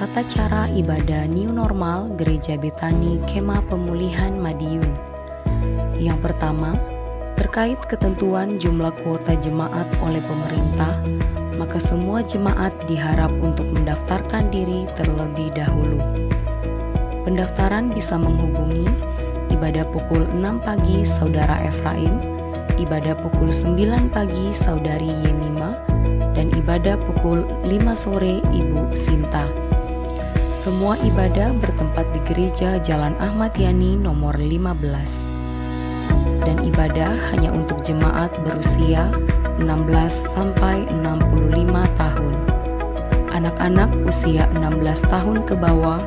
Tata cara ibadah New Normal Gereja Betani Kemah Pemulihan Madiun. Yang pertama, terkait ketentuan jumlah kuota jemaat oleh pemerintah, maka semua jemaat diharap untuk mendaftarkan diri terlebih dahulu. Pendaftaran bisa menghubungi ibadah pukul 6 pagi Saudara Efraim, ibadah pukul 9 pagi Saudari Yemima, dan ibadah pukul 5 sore Ibu Sinta. Semua ibadah bertempat di Gereja Jalan Ahmad Yani nomor 15. Dan ibadah hanya untuk jemaat berusia 16 sampai 65 tahun. Anak-anak usia 16 tahun ke bawah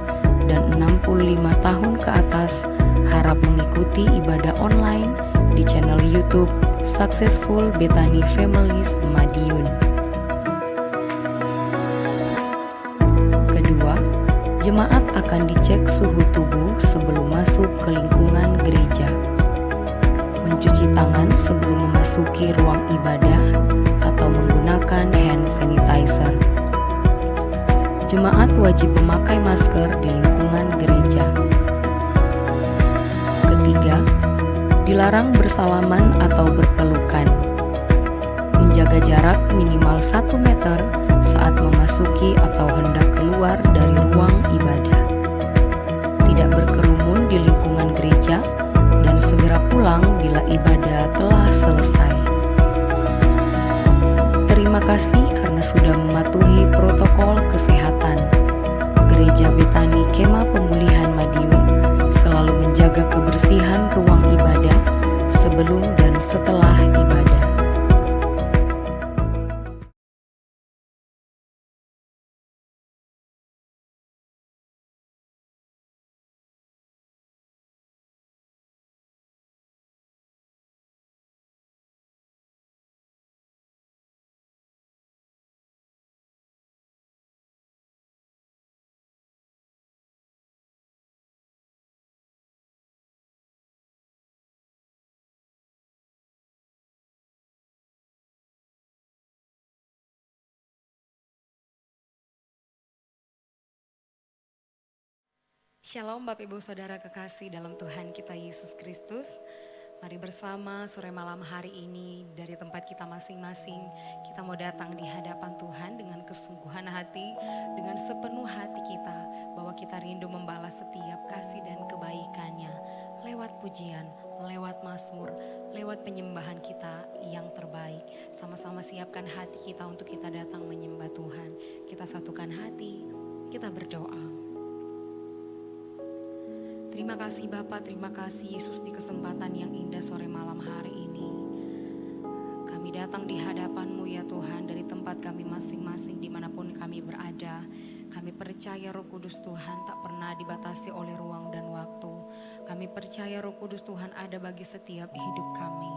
dan 65 tahun ke atas harap mengikuti ibadah online di channel YouTube Successful Betani Families Madiun. Kedua, jemaat akan dicek suhu tubuh sebelum masuk ke lingkungan gereja. Mencuci tangan sebelum memasuki ruang ibadah atau menggunakan hand sanitizer. Jemaat wajib memakai masker di lingkungan gereja. Ketiga, dilarang bersalaman atau berpelukan. Menjaga jarak minimal 1 meter saat memasuki atau hendak keluar dari ruang ibadah. Tidak berkerumun di lingkungan gereja dan segera pulang bila ibadah telah selesai. Terima kasih karena sudah mematuhi protokol kesehatan. Gereja Betani Kemah Pemulihan Madiun selalu menjaga kebersihan ruang ibadah sebelum dan setelah ibadah. Shalom Bapak Ibu Saudara kekasih dalam Tuhan kita Yesus Kristus. Mari bersama sore malam hari ini dari tempat kita masing-masing, kita mau datang di hadapan Tuhan dengan kesungguhan hati, dengan sepenuh hati kita, bahwa kita rindu membalas setiap kasih dan kebaikannya lewat pujian, lewat mazmur, lewat penyembahan kita yang terbaik. Sama-sama siapkan hati kita untuk kita datang menyembah Tuhan. Kita satukan hati, kita berdoa. Terima kasih Bapa, terima kasih Yesus di kesempatan yang indah sore malam hari ini. Kami datang di hadapan-Mu ya Tuhan, dari tempat kami masing-masing dimanapun kami berada. Kami percaya Roh Kudus Tuhan tak pernah dibatasi oleh ruang dan waktu. Kami percaya Roh Kudus Tuhan ada bagi setiap hidup kami.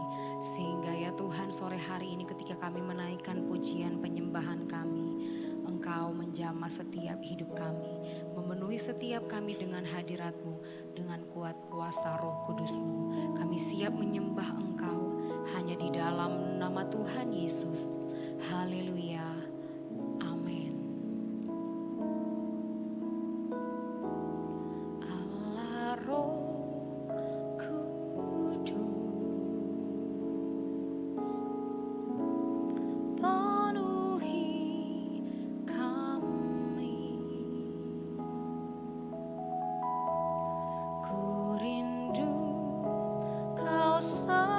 Sehingga ya Tuhan sore hari ini ketika kami menaikkan pujian penyembahan kami, Engkau menjamah setiap hidup kami, memenuhi setiap kami dengan hadirat-Mu, dengan kuat kuasa Roh Kudus-Mu. Kami siap menyembah Engkau hanya di dalam nama Tuhan Yesus. Haleluya. Amin. Allah Roh Selalu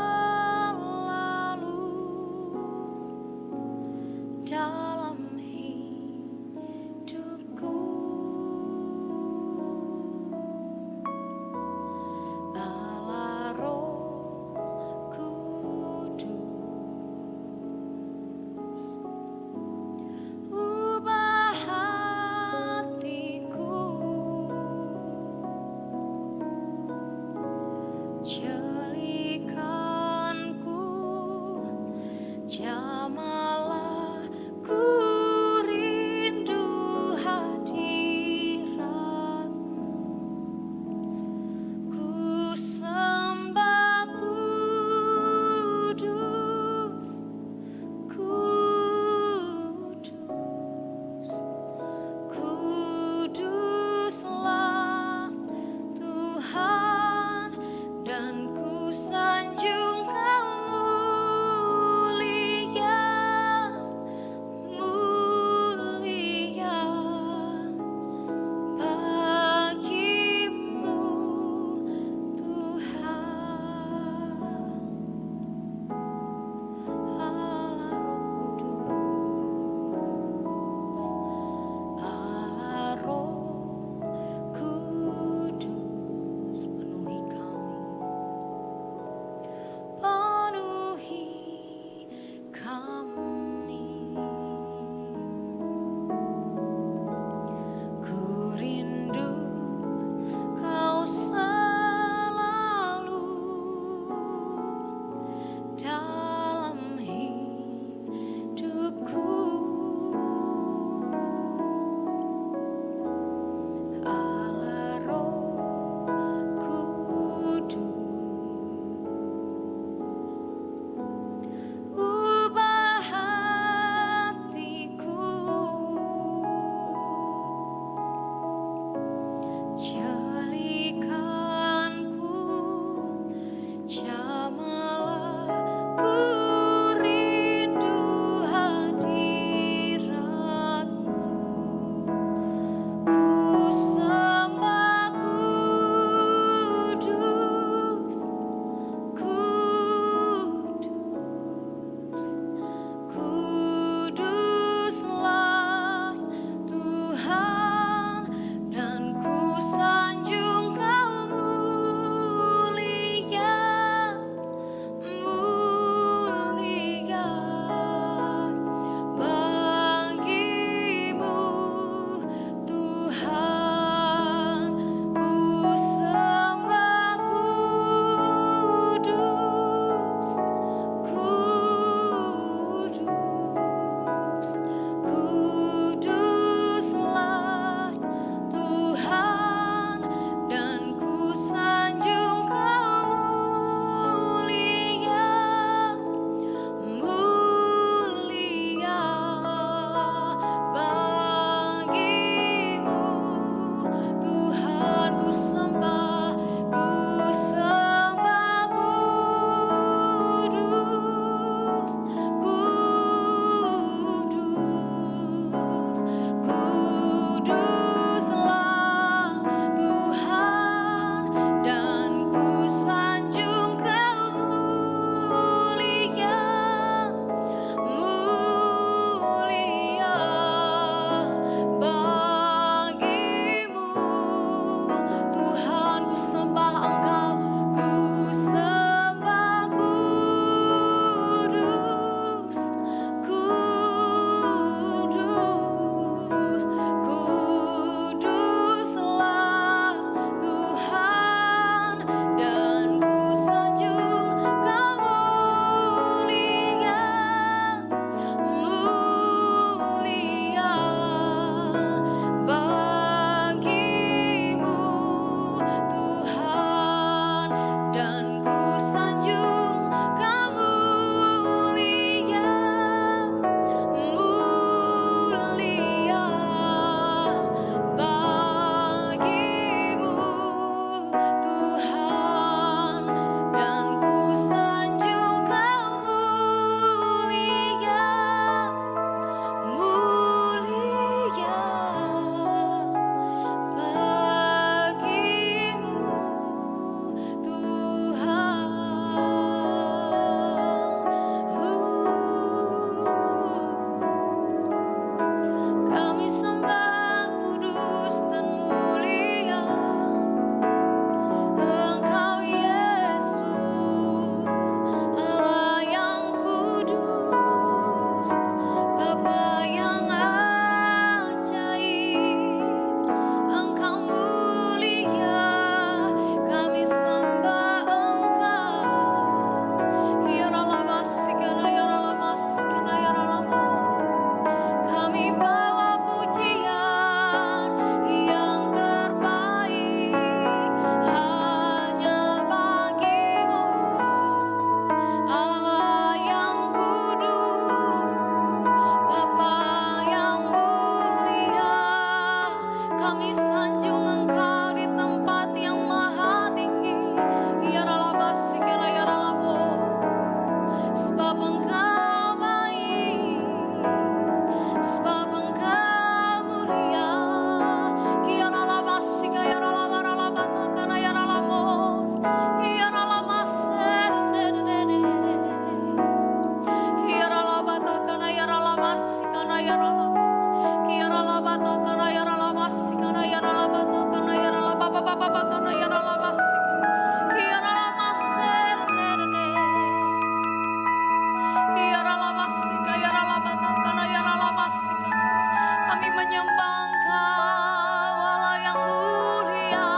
Kami menyembah Engkau, Allah yang mulia,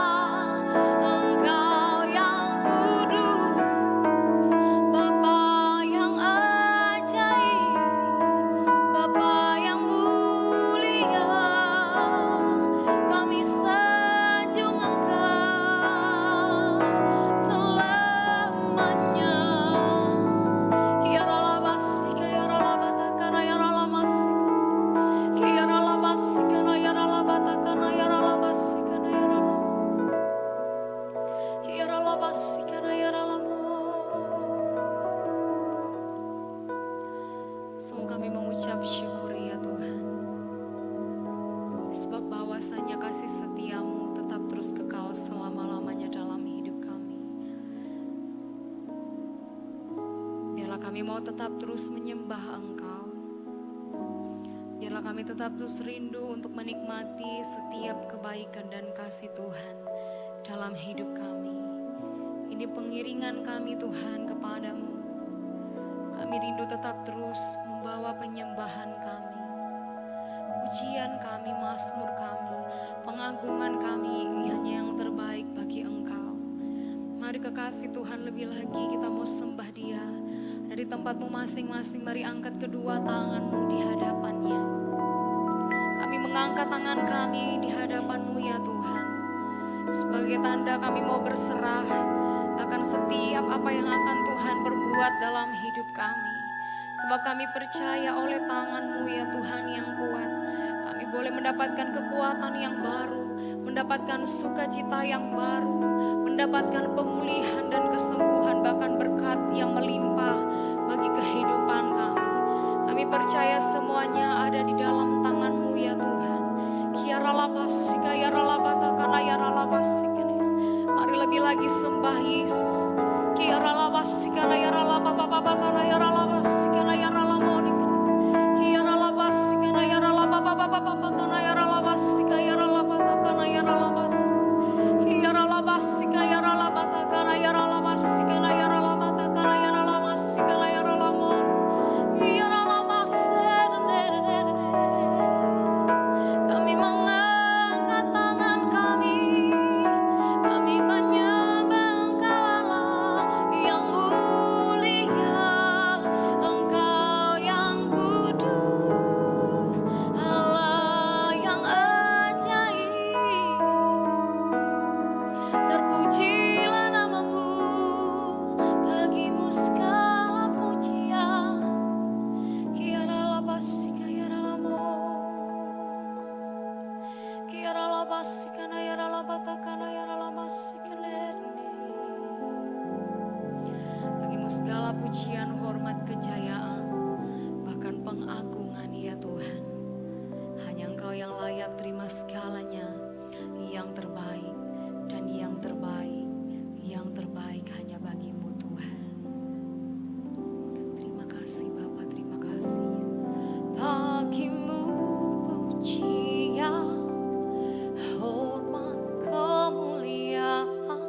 Engkau yang kudus, Bapa yang ajaib, Bapa yang mulia. Kami sanjung Engkau selamanya. Sungguh kami mengucap syukur ya Tuhan, sebab bahwasanya kasih setiamu tetap terus kekal selama-lamanya dalam hidup kami. Biarlah kami mau tetap terus menyembah Engkau. Biarlah kami tetap terus rindu untuk menikmati setiap kebaikan dan kasih Tuhan dalam hidup kami. Ini pengiringan kami Tuhan kepadamu. Kami rindu tetap terus membawa penyembahan kami, pujian kami, mazmur kami, pengagungan kami hanya yang terbaik bagi Engkau. Mari kekasih Tuhan, lebih lagi kita mau sembah Dia. Dari tempatmu masing-masing, mari angkat kedua tanganmu di hadapannya. Kami mengangkat tangan kami di hadapanmu ya Tuhan, sebagai tanda kami mau berserah akan setiap apa yang akan Tuhan perbuat dalam hidup kami. Sebab kami percaya oleh tangan-Mu ya Tuhan yang kuat, kami boleh mendapatkan kekuatan yang baru, mendapatkan sukacita yang baru, mendapatkan pemulihan dan kesembuhan, bahkan berkat yang melimpah bagi kehidupan kami. Kami percaya semuanya ada di dalam tangan-Mu ya Tuhan. Mari lebih lagi sembah Yesus. Kami mengangkat tangan kami, kami menyembah Engkau Allah yang mulia, Engkau yang kudus, Allah yang ajaib. Terpujilah nama-Mu, bagimu segala pujian. Kiara labasi kayara lamo, kiara labasi kana yara labata kana yara labasi kelerni. Bagimu segala pujian, hormat, kejayaan, bahkan pengagungan ya Tuhan. Hanya Engkau yang layak terima segalanya, yang terbaik dan yang terbaik, yang terbaik hanya bagi-Mu Tuhan. Terima kasih Bapa, terima kasih. Bagi-Mu pujian, hormat, kemuliaan,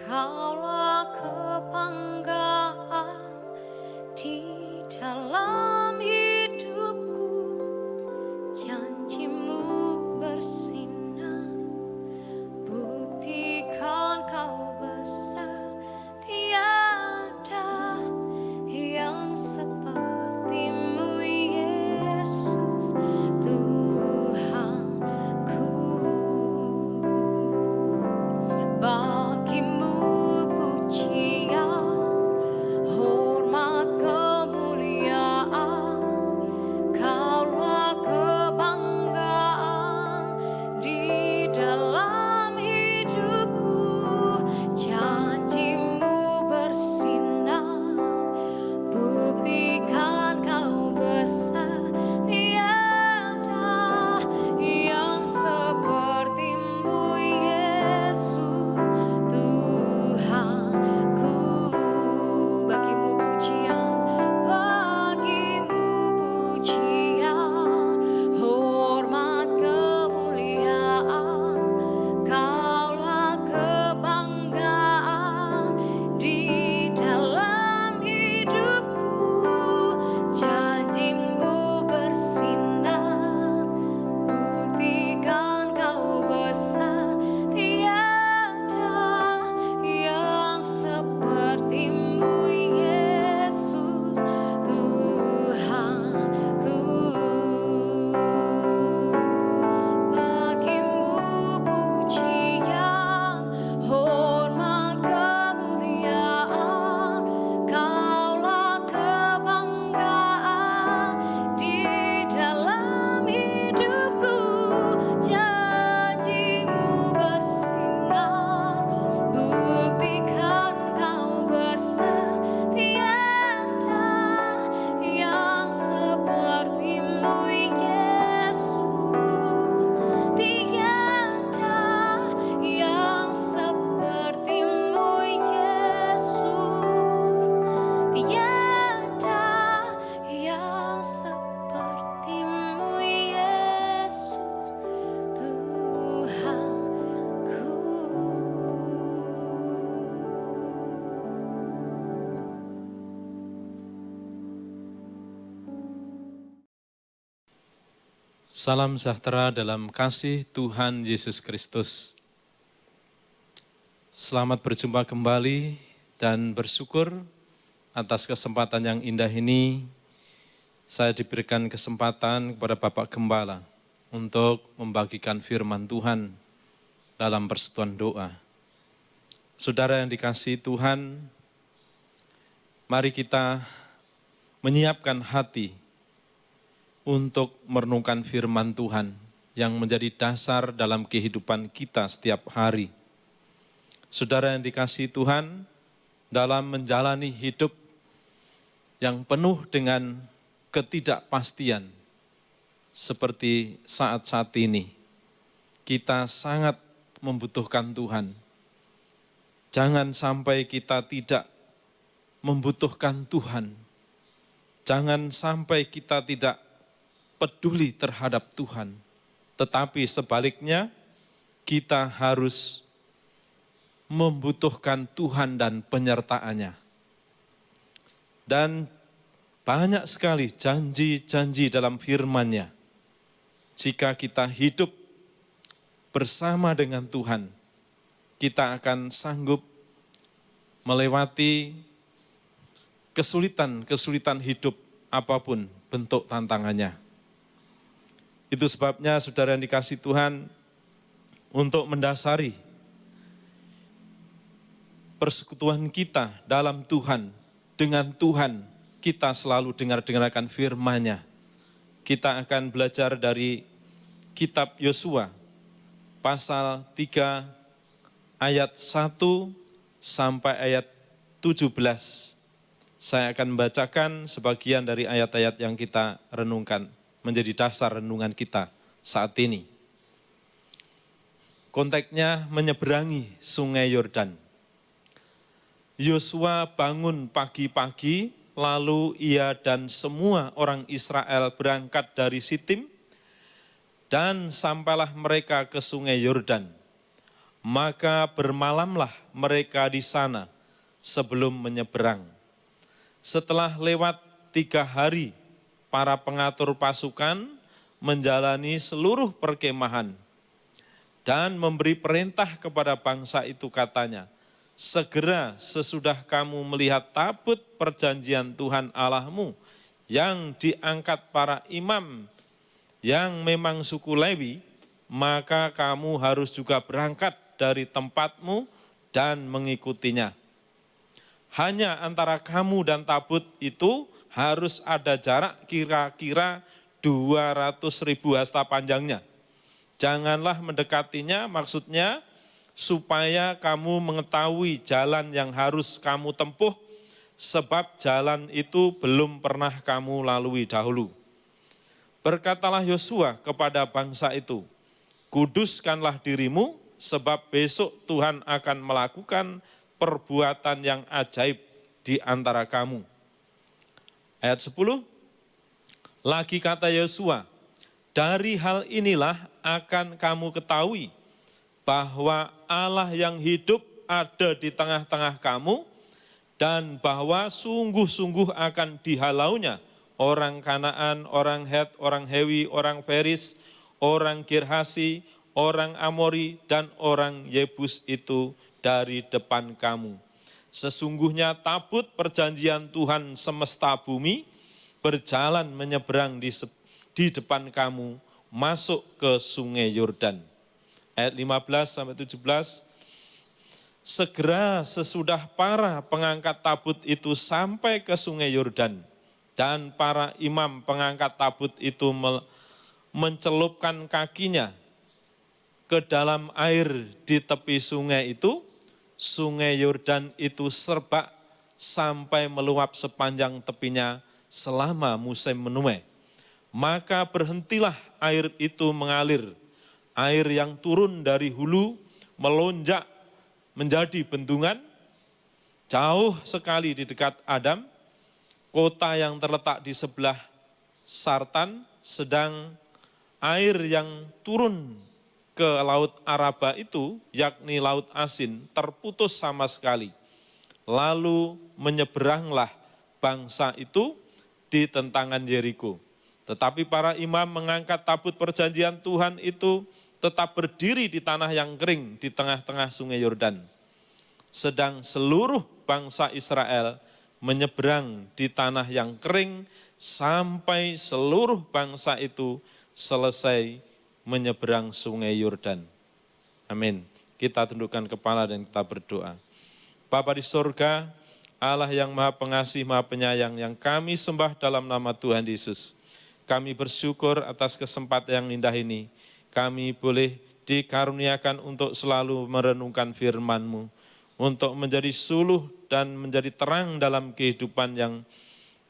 Kaulah kebanggaan di dalam hidupku. Janji-Mu bersinar Salam sejahtera dalam kasih Tuhan Yesus Kristus. Selamat berjumpa kembali dan bersyukur atas kesempatan yang indah ini. Saya diberikan kesempatan kepada Bapak Gembala untuk membagikan firman Tuhan dalam persekutuan doa. Saudara yang dikasihi Tuhan, mari kita menyiapkan hati untuk merenungkan firman Tuhan yang menjadi dasar dalam kehidupan kita setiap hari. Saudara yang dikasihi Tuhan, dalam menjalani hidup yang penuh dengan ketidakpastian seperti saat-saat ini, kita sangat membutuhkan Tuhan. Jangan sampai kita tidak membutuhkan Tuhan. Jangan sampai kita tidak peduli terhadap Tuhan, tetapi sebaliknya kita harus membutuhkan Tuhan dan penyertaan-Nya. Dan banyak sekali janji-janji dalam firman-Nya. Jika kita hidup bersama dengan Tuhan, kita akan sanggup melewati kesulitan hidup apapun bentuk tantangannya. Itu sebabnya saudara yang dikasihi Tuhan, untuk mendasari persekutuan kita dalam Tuhan, dengan Tuhan, kita selalu dengarkan firman-Nya. Kita akan belajar dari kitab Yosua, pasal 3, ayat 1 sampai ayat 17. Saya akan membacakan sebagian dari ayat-ayat yang kita renungkan, menjadi dasar renungan kita saat ini. Konteksnya menyeberangi sungai Yordan. Yosua bangun pagi-pagi, lalu ia dan semua orang Israel berangkat dari Sitim, dan sampailah mereka ke sungai Yordan. Maka bermalamlah mereka di sana sebelum menyeberang. Setelah lewat 3 hari, para pengatur pasukan menjalani seluruh perkemahan dan memberi perintah kepada bangsa itu, katanya, segera sesudah kamu melihat tabut perjanjian Tuhan Allahmu yang diangkat para imam yang memang suku Lewi, maka kamu harus juga berangkat dari tempatmu dan mengikutinya. Hanya antara kamu dan tabut itu harus ada jarak kira-kira 200.000 hasta panjangnya. Janganlah mendekatinya, maksudnya supaya kamu mengetahui jalan yang harus kamu tempuh, sebab jalan itu belum pernah kamu lalui dahulu. Berkatalah Yosua kepada bangsa itu, kuduskanlah dirimu, sebab besok Tuhan akan melakukan perbuatan yang ajaib di antara kamu. Ayat 10, lagi kata Yosua, dari hal inilah akan kamu ketahui bahwa Allah yang hidup ada di tengah-tengah kamu, dan bahwa sungguh-sungguh akan dihalaunya orang Kanaan, orang Het, orang Hewi, orang Feris, orang Girhasi, orang Amori, dan orang Yebus itu dari depan kamu. Sesungguhnya tabut perjanjian Tuhan semesta bumi berjalan menyeberang di depan kamu masuk ke sungai Yordan. Ayat 15 sampai 17. Segera sesudah para pengangkat tabut itu sampai ke sungai Yordan dan para imam pengangkat tabut itu mencelupkan kakinya ke dalam air di tepi sungai itu, sungai Yordan itu serbak sampai meluap sepanjang tepinya selama musim menuai. Maka berhentilah air itu mengalir. Air yang turun dari hulu melonjak menjadi bendungan jauh sekali di dekat Adam, kota yang terletak di sebelah Sartan, sedang air yang turun ke Laut Araba itu, yakni Laut Asin, terputus sama sekali. Lalu menyeberanglah bangsa itu di tentangan Yeriko. Tetapi para imam mengangkat tabut perjanjian Tuhan itu tetap berdiri di tanah yang kering di tengah-tengah sungai Yordan. Sedang seluruh bangsa Israel menyeberang di tanah yang kering sampai seluruh bangsa itu selesai menyeberang sungai Yordan. Amin. Kita tundukkan kepala dan kita berdoa. Bapa di sorga, Allah yang maha pengasih, maha penyayang, yang kami sembah dalam nama Tuhan Yesus. Kami bersyukur atas kesempatan yang indah ini. Kami boleh dikaruniakan untuk selalu merenungkan firman-Mu, untuk menjadi suluh dan menjadi terang dalam kehidupan yang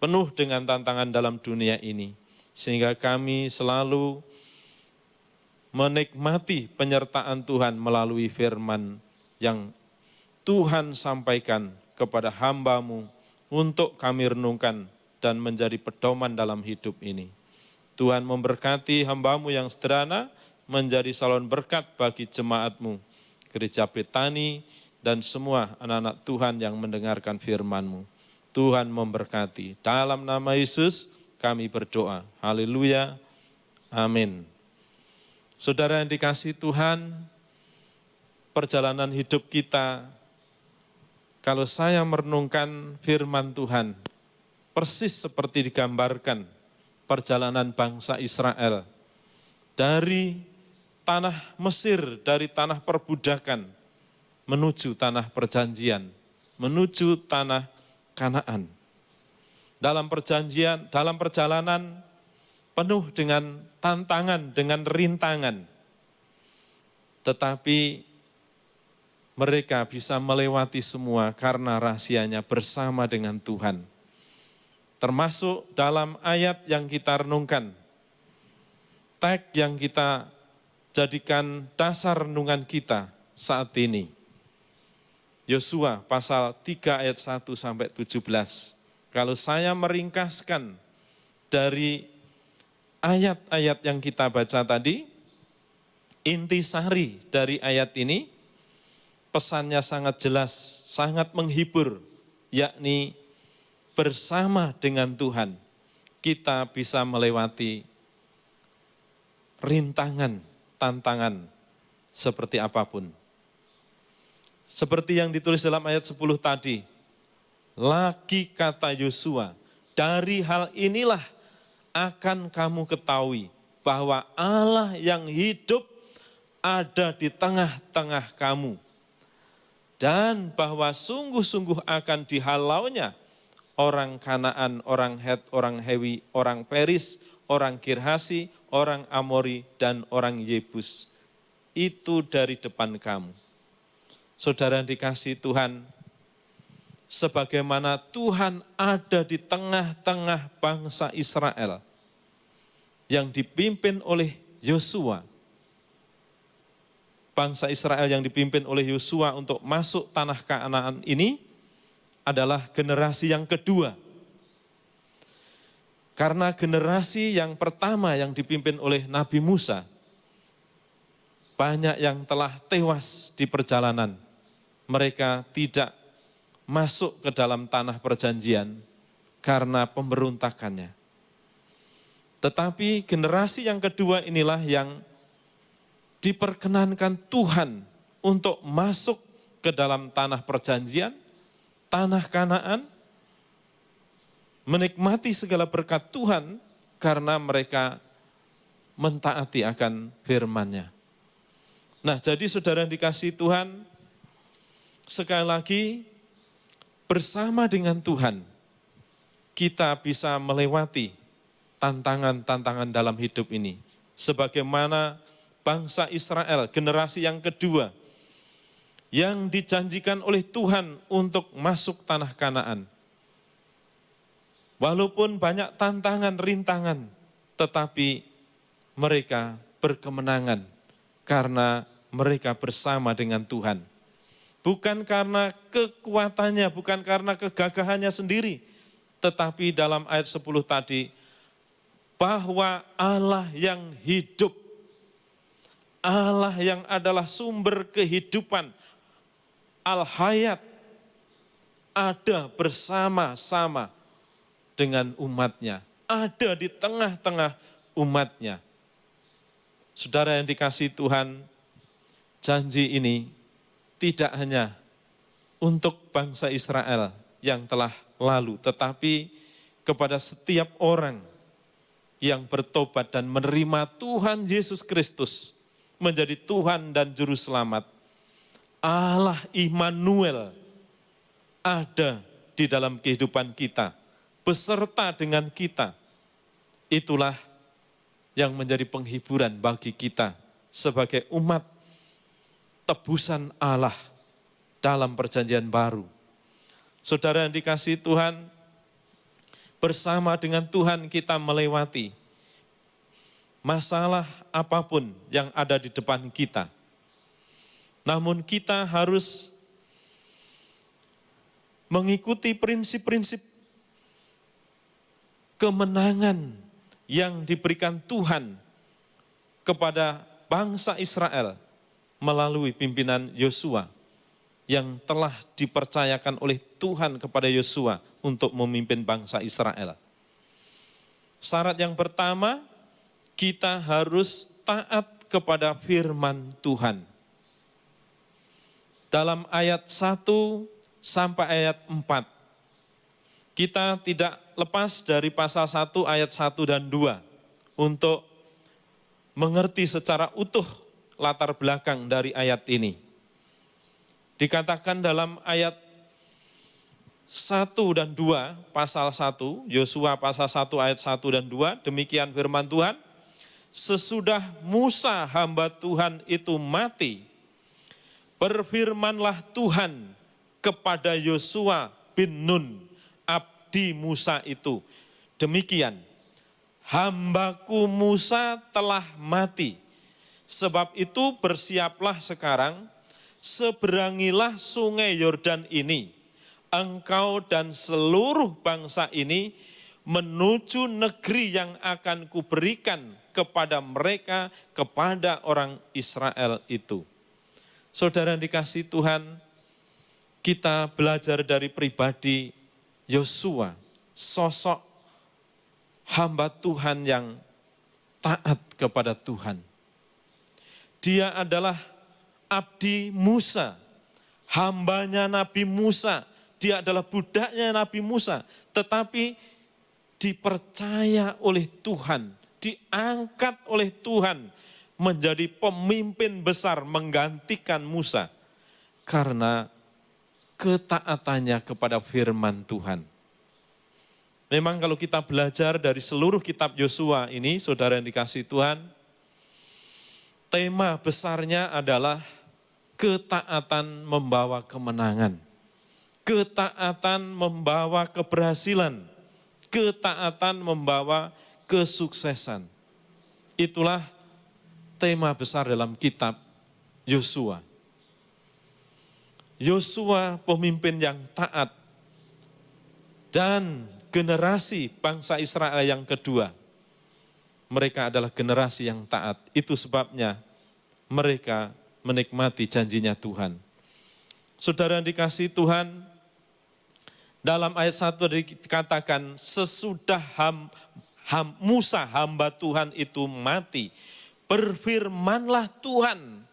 penuh dengan tantangan dalam dunia ini. Sehingga kami selalu menikmati penyertaan Tuhan melalui firman yang Tuhan sampaikan kepada hamba-Mu untuk kami renungkan dan menjadi pedoman dalam hidup ini. Tuhan memberkati hamba-Mu yang sederhana menjadi salon berkat bagi jemaat-Mu, Gereja Betani, dan semua anak-anak Tuhan yang mendengarkan firman-Mu. Tuhan memberkati. Dalam nama Yesus kami berdoa. Haleluya. Amin. Saudara yang dikasihi Tuhan, perjalanan hidup kita, kalau saya merenungkan firman Tuhan, persis seperti digambarkan perjalanan bangsa Israel dari tanah Mesir, dari tanah perbudakan, menuju tanah perjanjian, menuju tanah Kanaan. Dalam perjalanan penuh dengan tantangan, dengan rintangan. Tetapi mereka bisa melewati semua karena rahasianya bersama dengan Tuhan. Termasuk dalam ayat yang kita renungkan, teks yang kita jadikan dasar renungan kita saat ini. Yosua pasal 3 ayat 1 sampai 17. Kalau saya meringkaskan dari ayat-ayat yang kita baca tadi, intisari dari ayat ini, pesannya sangat jelas, sangat menghibur, yakni bersama dengan Tuhan kita bisa melewati rintangan, tantangan seperti apapun. Seperti yang ditulis dalam ayat 10 tadi, lagi kata Yosua, dari hal inilah akan kamu ketahui bahwa Allah yang hidup ada di tengah-tengah kamu. Dan bahwa sungguh-sungguh akan dihalaunya orang Kanaan, orang Het, orang Hewi, orang Peris, orang Girhasi, orang Amori, dan orang Yebus. Itu dari depan kamu. Saudara yang dikasihi Tuhan, sebagaimana Tuhan ada di tengah-tengah bangsa Israel yang dipimpin oleh Yosua. Bangsa Israel yang dipimpin oleh Yosua untuk masuk tanah Kanaan ini adalah generasi yang kedua. Karena generasi yang pertama yang dipimpin oleh Nabi Musa, banyak yang telah tewas di perjalanan. Mereka tidak masuk ke dalam tanah perjanjian karena pemberontakannya. Tetapi generasi yang kedua inilah yang diperkenankan Tuhan untuk masuk ke dalam tanah perjanjian, tanah Kanaan, menikmati segala berkat Tuhan karena mereka mentaati akan firman-Nya. Nah, jadi saudara yang dikasihi Tuhan, sekali lagi bersama dengan Tuhan, kita bisa melewati tantangan-tantangan dalam hidup ini. Sebagaimana bangsa Israel, generasi yang kedua, yang dijanjikan oleh Tuhan untuk masuk tanah Kanaan. Walaupun banyak tantangan, rintangan, tetapi mereka berkemenangan karena mereka bersama dengan Tuhan. Bukan karena kekuatannya, bukan karena kegagahannya sendiri, tetapi dalam ayat 10 tadi, bahwa Allah yang hidup, Allah yang adalah sumber kehidupan, Al-Hayat, ada bersama-sama dengan umatnya, ada di tengah-tengah umatnya. Saudara yang dikasihi Tuhan, janji ini tidak hanya untuk bangsa Israel yang telah lalu, tetapi kepada setiap orang yang bertobat dan menerima Tuhan Yesus Kristus menjadi Tuhan dan Juru Selamat. Allah Immanuel ada di dalam kehidupan kita, beserta dengan kita. Itulah yang menjadi penghiburan bagi kita sebagai umat tebusan Allah dalam perjanjian baru. Saudara yang dikasihi Tuhan, bersama dengan Tuhan kita melewati masalah apapun yang ada di depan kita. Namun kita harus mengikuti prinsip-prinsip kemenangan yang diberikan Tuhan kepada bangsa Israel melalui pimpinan Yosua yang telah dipercayakan oleh Tuhan kepada Yosua untuk memimpin bangsa Israel. Syarat yang pertama, kita harus taat kepada firman Tuhan. Dalam ayat 1 sampai ayat 4, kita tidak lepas dari pasal 1 ayat 1 dan 2 untuk mengerti secara utuh latar belakang dari ayat ini. Dikatakan dalam ayat 1 dan 2, pasal 1, Yosua pasal 1 ayat 1 dan 2, demikian firman Tuhan, sesudah Musa hamba Tuhan itu mati, berfirmanlah Tuhan kepada Yosua bin Nun, abdi Musa itu, demikian, hambaku Musa telah mati, sebab itu bersiaplah sekarang, seberangilah sungai Yordan ini, engkau dan seluruh bangsa ini menuju negeri yang akan kuberikan kepada mereka, kepada orang Israel itu. Saudara yang dikasihi Tuhan, kita belajar dari pribadi Yosua, sosok hamba Tuhan yang taat kepada Tuhan. Dia adalah abdi Musa, hambanya Nabi Musa, dia adalah budaknya Nabi Musa, tetapi dipercaya oleh Tuhan, diangkat oleh Tuhan menjadi pemimpin besar menggantikan Musa karena ketaatannya kepada firman Tuhan. Memang kalau kita belajar dari seluruh kitab Yosua ini, saudara yang dikasihi Tuhan, tema besarnya adalah ketaatan membawa kemenangan, ketaatan membawa keberhasilan, ketaatan membawa kesuksesan. Itulah tema besar dalam kitab Yosua. Yosua pemimpin yang taat dan generasi bangsa Israel yang kedua. Mereka adalah generasi yang taat. Itu sebabnya mereka menikmati janjinya Tuhan. Saudara yang dikasihi Tuhan, dalam ayat 1 dikatakan sesudah Musa hamba Tuhan itu mati, berfirmanlah Tuhan.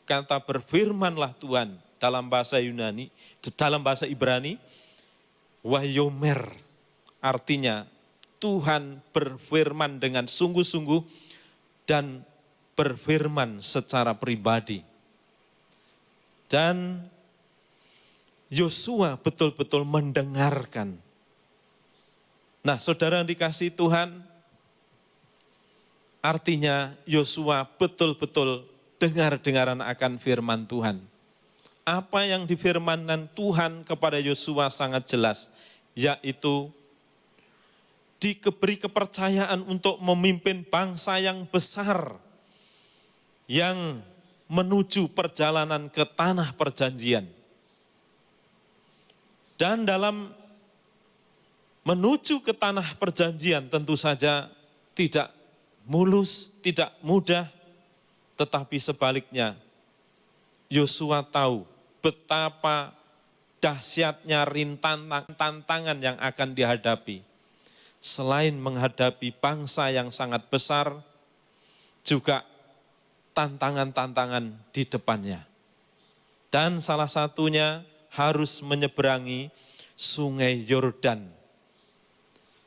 Kata berfirmanlah Tuhan dalam bahasa Yunani, dalam bahasa Ibrani, Wayomer, artinya Tuhan berfirman dengan sungguh-sungguh dan berfirman secara pribadi. Dan Yosua betul-betul mendengarkan. Nah, saudara yang dikasihi Tuhan, artinya Yosua betul-betul dengar-dengaran akan firman Tuhan. Apa yang difirmankan Tuhan kepada Yosua sangat jelas, yaitu diberi kepercayaan untuk memimpin bangsa yang besar, yang menuju perjalanan ke tanah perjanjian. Dan dalam menuju ke tanah perjanjian tentu saja tidak mulus, tidak mudah, tetapi sebaliknya Yosua tahu betapa dahsyatnya rintangan, tantangan yang akan dihadapi. selain menghadapi bangsa yang sangat besar, juga tantangan-tantangan di depannya. Dan salah satunya harus menyeberangi Sungai Yordan.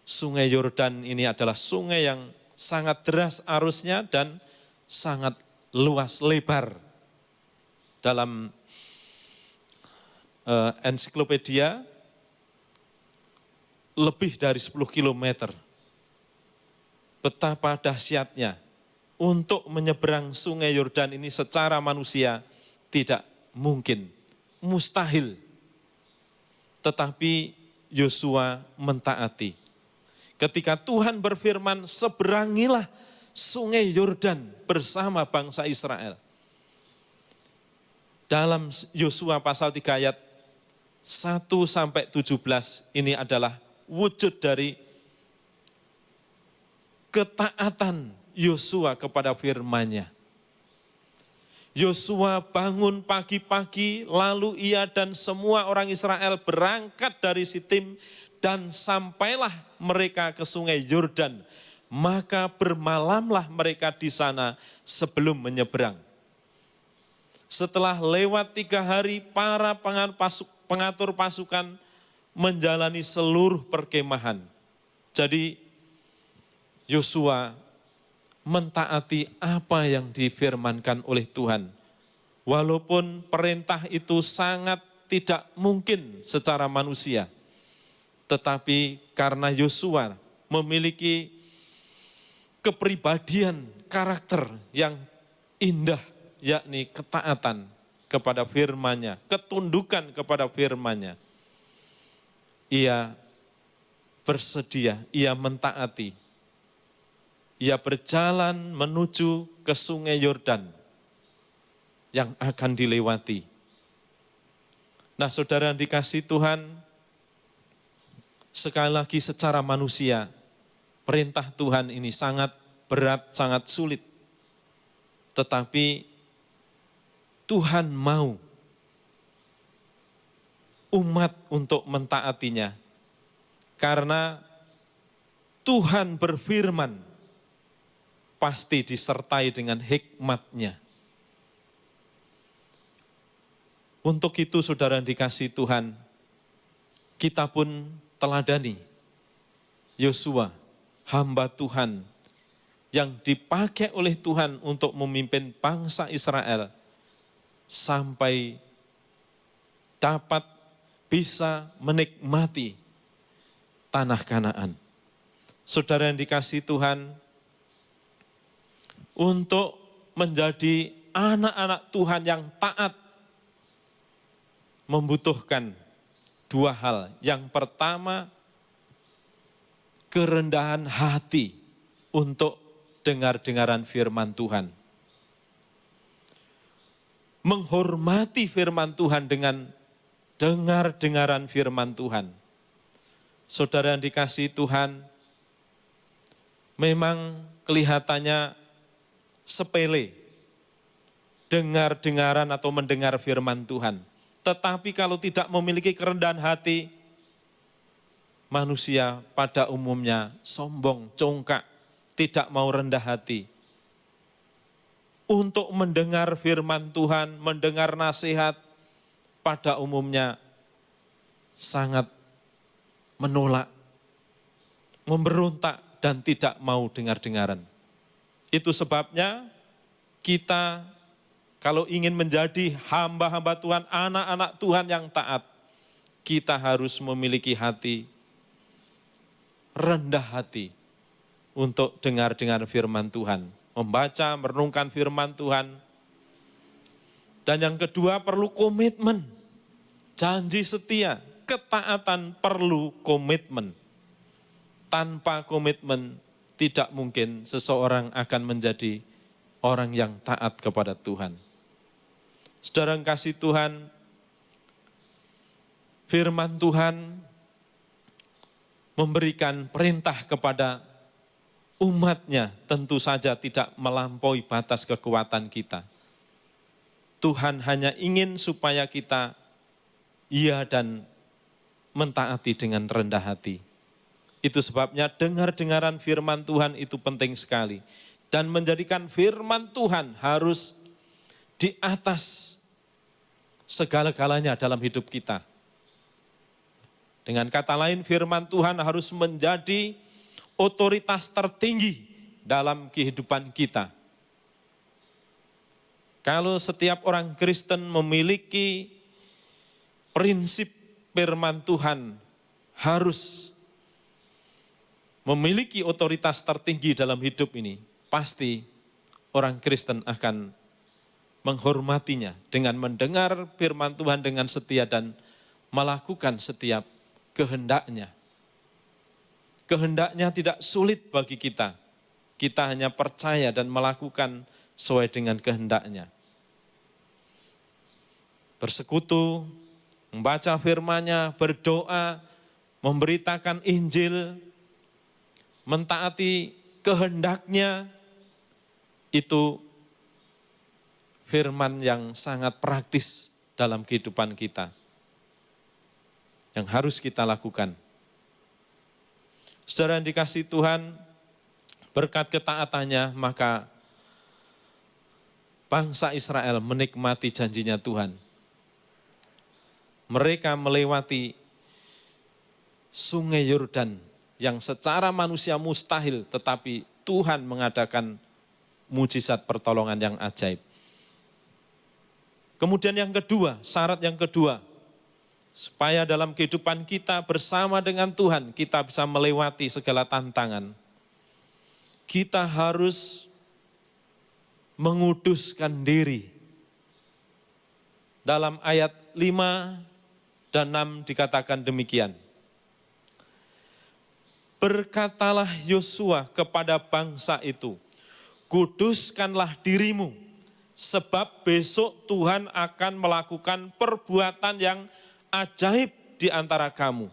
Sungai Yordan ini adalah sungai yang sangat deras arusnya dan sangat luas lebar. Dalam ensiklopedia, lebih dari 10 kilometer. Betapa dahsyatnya untuk menyeberang Sungai Yordan ini secara manusia tidak mungkin, mustahil. Tetapi Yosua mentaati. Ketika Tuhan berfirman, seberangilah Sungai Yordan bersama bangsa Israel. Dalam Yosua pasal 3 ayat 1-17 ini adalah wujud dari ketaatan Yosua kepada firman-Nya. Yosua bangun pagi-pagi, lalu ia dan semua orang Israel berangkat dari Sitim dan sampailah mereka ke Sungai Yordan. Maka bermalamlah mereka di sana sebelum menyeberang. Setelah lewat 3 hari, para pengatur pasukan menjalani seluruh perkemahan. Jadi Yosua mentaati apa yang difirmankan oleh Tuhan. Walaupun perintah itu sangat tidak mungkin secara manusia. Tetapi karena Yosua memiliki kepribadian karakter yang indah, yakni ketaatan kepada firman-Nya, ketundukan kepada firman-Nya. Ia bersedia, ia mentaati. Ia berjalan menuju ke Sungai Yordan yang akan dilewati. Nah, saudara yang dikasihi Tuhan, sekali lagi secara manusia, perintah Tuhan ini sangat berat, sangat sulit. Tetapi Tuhan mau umat untuk mentaatinya. Karena Tuhan berfirman, pasti disertai dengan hikmat-Nya. Untuk itu saudara yang dikasihi Tuhan, kita pun teladani Yosua, hamba Tuhan, yang dipakai oleh Tuhan untuk memimpin bangsa Israel, sampai dapat bisa menikmati tanah Kanaan. Saudara yang dikasihi Tuhan, untuk menjadi anak-anak Tuhan yang taat membutuhkan 2 hal. Yang pertama, kerendahan hati untuk dengar-dengaran firman Tuhan. Menghormati firman Tuhan dengan dengar-dengaran firman Tuhan. Saudara yang dikasihi Tuhan, memang kelihatannya sepele, dengar-dengaran atau mendengar firman Tuhan. Tetapi kalau tidak memiliki kerendahan hati, manusia pada umumnya sombong, congkak, tidak mau rendah hati. Untuk mendengar firman Tuhan, mendengar nasihat, pada umumnya sangat menolak, memberontak, dan tidak mau dengar-dengaran. Itu sebabnya kita kalau ingin menjadi hamba-hamba Tuhan, anak-anak Tuhan yang taat, kita harus memiliki hati, rendah hati untuk dengar-dengar firman Tuhan. Membaca, merenungkan firman Tuhan. Dan yang kedua perlu komitmen, janji setia, ketaatan perlu komitmen. Tanpa komitmen, tidak mungkin seseorang akan menjadi orang yang taat kepada Tuhan. Saudara yang kasih Tuhan, firman Tuhan memberikan perintah kepada umat-Nya, tentu saja tidak melampaui batas kekuatan kita. Tuhan hanya ingin supaya kita dan mentaati dengan rendah hati. Itu sebabnya dengar-dengaran firman Tuhan itu penting sekali. Dan menjadikan firman Tuhan harus di atas segala-galanya dalam hidup kita. Dengan kata lain, firman Tuhan harus menjadi otoritas tertinggi dalam kehidupan kita. Kalau setiap orang Kristen memiliki prinsip firman Tuhan harus memiliki otoritas tertinggi dalam hidup ini, pasti orang Kristen akan menghormatinya dengan mendengar firman Tuhan dengan setia dan melakukan setiap kehendaknya. Kehendaknya tidak sulit bagi kita. Kita hanya percaya dan melakukan sesuai dengan kehendaknya. Bersekutu, membaca firman-Nya, berdoa, memberitakan Injil, mentaati kehendaknya, itu firman yang sangat praktis dalam kehidupan kita. Yang harus kita lakukan. Saudara yang dikasihi Tuhan, berkat ketaatannya, maka bangsa Israel menikmati janjinya Tuhan. Mereka melewati sungai Yordan yang secara manusia mustahil, tetapi Tuhan mengadakan mujizat pertolongan yang ajaib. Kemudian yang kedua, syarat yang kedua, supaya dalam kehidupan kita bersama dengan Tuhan, kita bisa melewati segala tantangan. Kita harus menguduskan diri. Dalam ayat 5 dan 6 dikatakan demikian. Berkatalah Yosua kepada bangsa itu, kuduskanlah dirimu, sebab besok Tuhan akan melakukan perbuatan yang ajaib di antara kamu.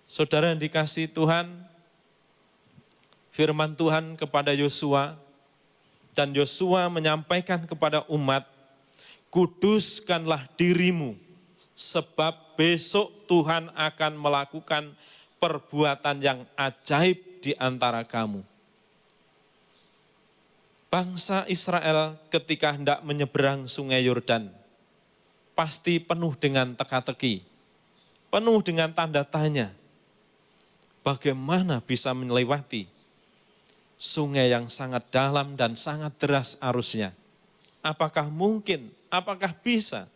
Saudara yang dikasihi Tuhan, firman Tuhan kepada Yosua, dan Yosua menyampaikan kepada umat, kuduskanlah dirimu, sebab besok Tuhan akan melakukan perbuatan yang ajaib di antara kamu. Bangsa Israel ketika hendak menyeberang sungai Yordan, pasti penuh dengan teka-teki, penuh dengan tanda tanya. Bagaimana bisa melewati sungai yang sangat dalam dan sangat deras arusnya? Apakah mungkin? Apakah bisa?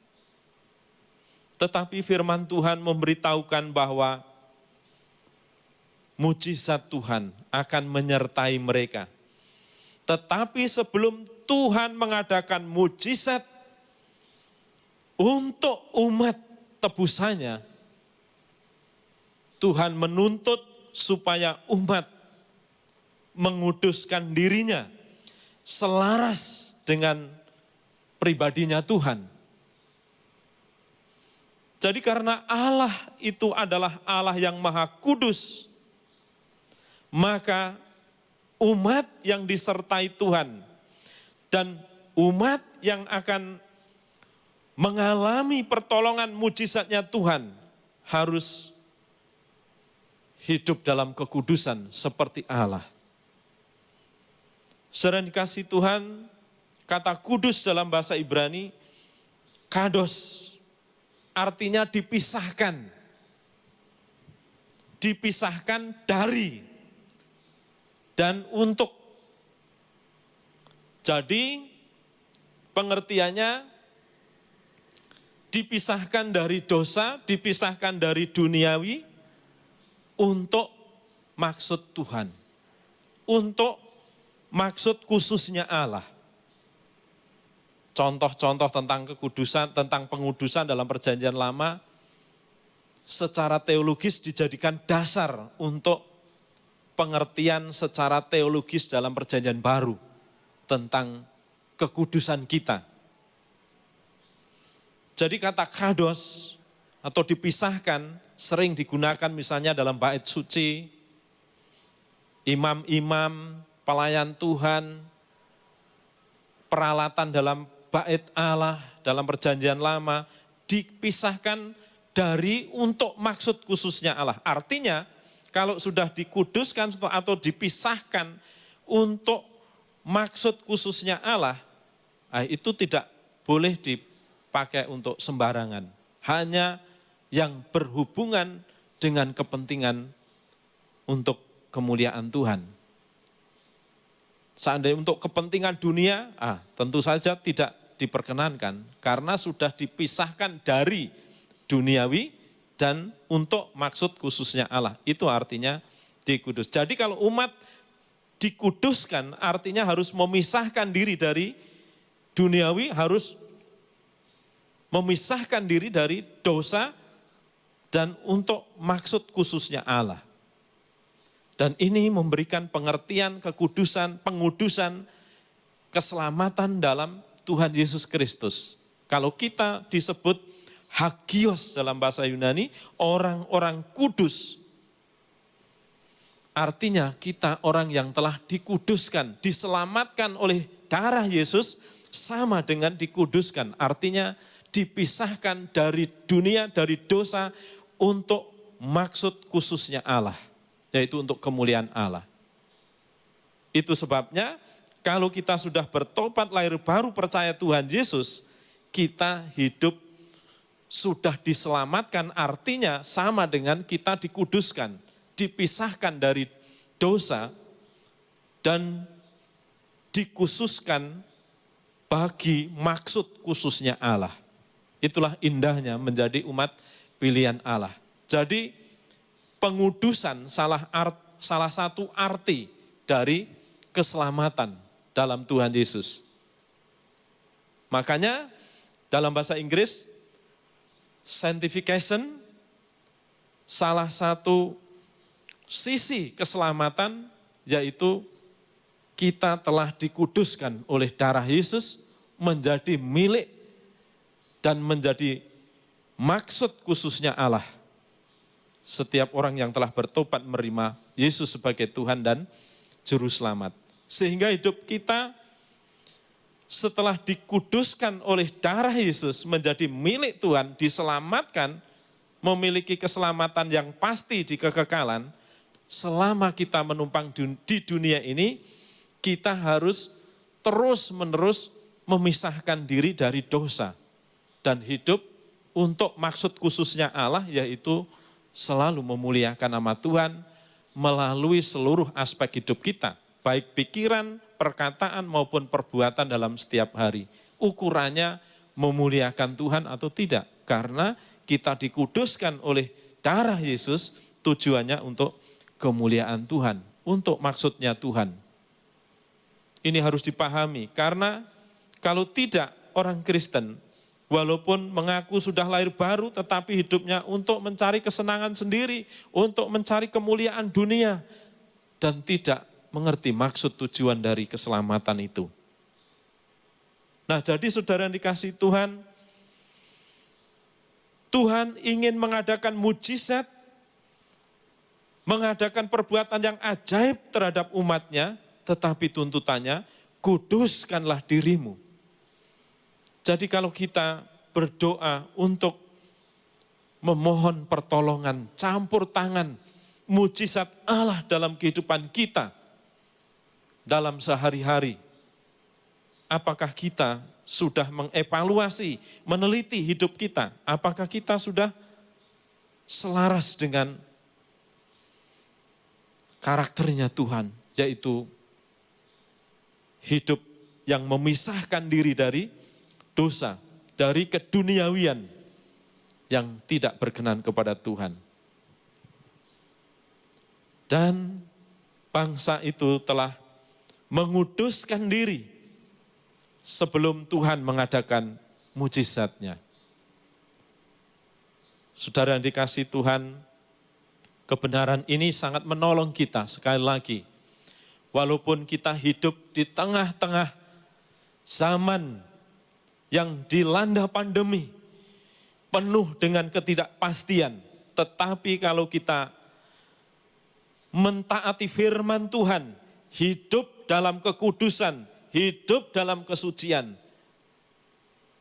Tetapi firman Tuhan memberitahukan bahwa mujizat Tuhan akan menyertai mereka. Tetapi sebelum Tuhan mengadakan mujizat untuk umat tebusannya, Tuhan menuntut supaya umat menguduskan dirinya selaras dengan pribadinya Tuhan. Jadi karena Allah itu adalah Allah yang maha kudus, maka umat yang disertai Tuhan dan umat yang akan mengalami pertolongan mujizatnya Tuhan harus hidup dalam kekudusan seperti Allah. Saudara dikasihi Tuhan, kata kudus dalam bahasa Ibrani, kados, artinya dipisahkan. Dipisahkan dari dan untuk. Jadi pengertiannya dipisahkan dari dosa, dipisahkan dari duniawi untuk maksud Tuhan. Untuk maksud khususnya Allah. Contoh-contoh tentang kekudusan, tentang pengudusan dalam perjanjian lama, secara teologis dijadikan dasar untuk pengertian secara teologis dalam perjanjian baru tentang kekudusan kita. Jadi kata kados atau dipisahkan sering digunakan misalnya dalam bait suci, imam-imam, pelayan Tuhan, peralatan dalam bait Allah, dalam perjanjian lama, dipisahkan dari untuk maksud khususnya Allah. Artinya kalau sudah dikuduskan atau dipisahkan untuk maksud khususnya Allah, itu tidak boleh dipakai untuk sembarangan. Hanya yang berhubungan dengan kepentingan untuk kemuliaan Tuhan. Seandainya untuk kepentingan dunia, tentu saja tidak diperkenankan karena sudah dipisahkan dari duniawi dan untuk maksud khususnya Allah. Itu artinya dikudus. Jadi kalau umat dikuduskan artinya harus memisahkan diri dari duniawi, harus memisahkan diri dari dosa dan untuk maksud khususnya Allah. Dan ini memberikan pengertian kekudusan, pengudusan, keselamatan dalam Tuhan Yesus Kristus. Kalau kita disebut hagios dalam bahasa Yunani, orang-orang kudus. Artinya kita orang yang telah dikuduskan, diselamatkan oleh darah Yesus, sama dengan dikuduskan. Artinya dipisahkan dari dunia, dari dosa untuk maksud khususnya Allah. Yaitu untuk kemuliaan Allah. Itu sebabnya kalau kita sudah bertobat lahir baru percaya Tuhan Yesus, kita hidup sudah diselamatkan, artinya sama dengan kita dikuduskan, dipisahkan dari dosa dan dikhususkan bagi maksud khususnya Allah. Itulah indahnya menjadi umat pilihan Allah. Jadi pengudusan salah satu arti dari keselamatan dalam Tuhan Yesus. Makanya dalam bahasa Inggris, sanctification salah satu sisi keselamatan yaitu kita telah dikuduskan oleh darah Yesus menjadi milik dan menjadi maksud khususnya Allah. Setiap orang yang telah bertobat menerima Yesus sebagai Tuhan dan Juru Selamat. Sehingga hidup kita setelah dikuduskan oleh darah Yesus menjadi milik Tuhan, diselamatkan, memiliki keselamatan yang pasti di kekekalan. Selama kita menumpang di dunia ini, kita harus terus-menerus memisahkan diri dari dosa. Dan hidup untuk maksud khususnya Allah, yaitu selalu memuliakan nama Tuhan melalui seluruh aspek hidup kita, baik pikiran, perkataan maupun perbuatan dalam setiap hari. Ukurannya memuliakan Tuhan atau tidak, karena kita dikuduskan oleh darah Yesus, tujuannya untuk kemuliaan Tuhan, untuk maksudnya Tuhan. Ini harus dipahami, karena kalau tidak orang Kristen, walaupun mengaku sudah lahir baru, tetapi hidupnya untuk mencari kesenangan sendiri, untuk mencari kemuliaan dunia, dan tidak mengerti maksud tujuan dari keselamatan itu. Nah, jadi saudara yang dikasihi Tuhan, Tuhan ingin mengadakan mujizat, mengadakan perbuatan yang ajaib terhadap umatnya, tetapi tuntutannya, kuduskanlah dirimu. Jadi kalau kita berdoa untuk memohon pertolongan, campur tangan, mujizat Allah dalam kehidupan kita, dalam sehari-hari, apakah kita sudah mengevaluasi, meneliti hidup kita? Apakah kita sudah selaras dengan karakternya Tuhan, yaitu hidup yang memisahkan diri dari dosa, dari keduniawian yang tidak berkenan kepada Tuhan. Dan bangsa itu telah menguduskan diri sebelum Tuhan mengadakan mujizatnya. Saudara yang dikasihi Tuhan, kebenaran ini sangat menolong kita sekali lagi. Walaupun kita hidup di tengah-tengah zaman yang dilanda pandemi, penuh dengan ketidakpastian. Tetapi kalau kita mentaati firman Tuhan, hidup dalam kekudusan, hidup dalam kesucian,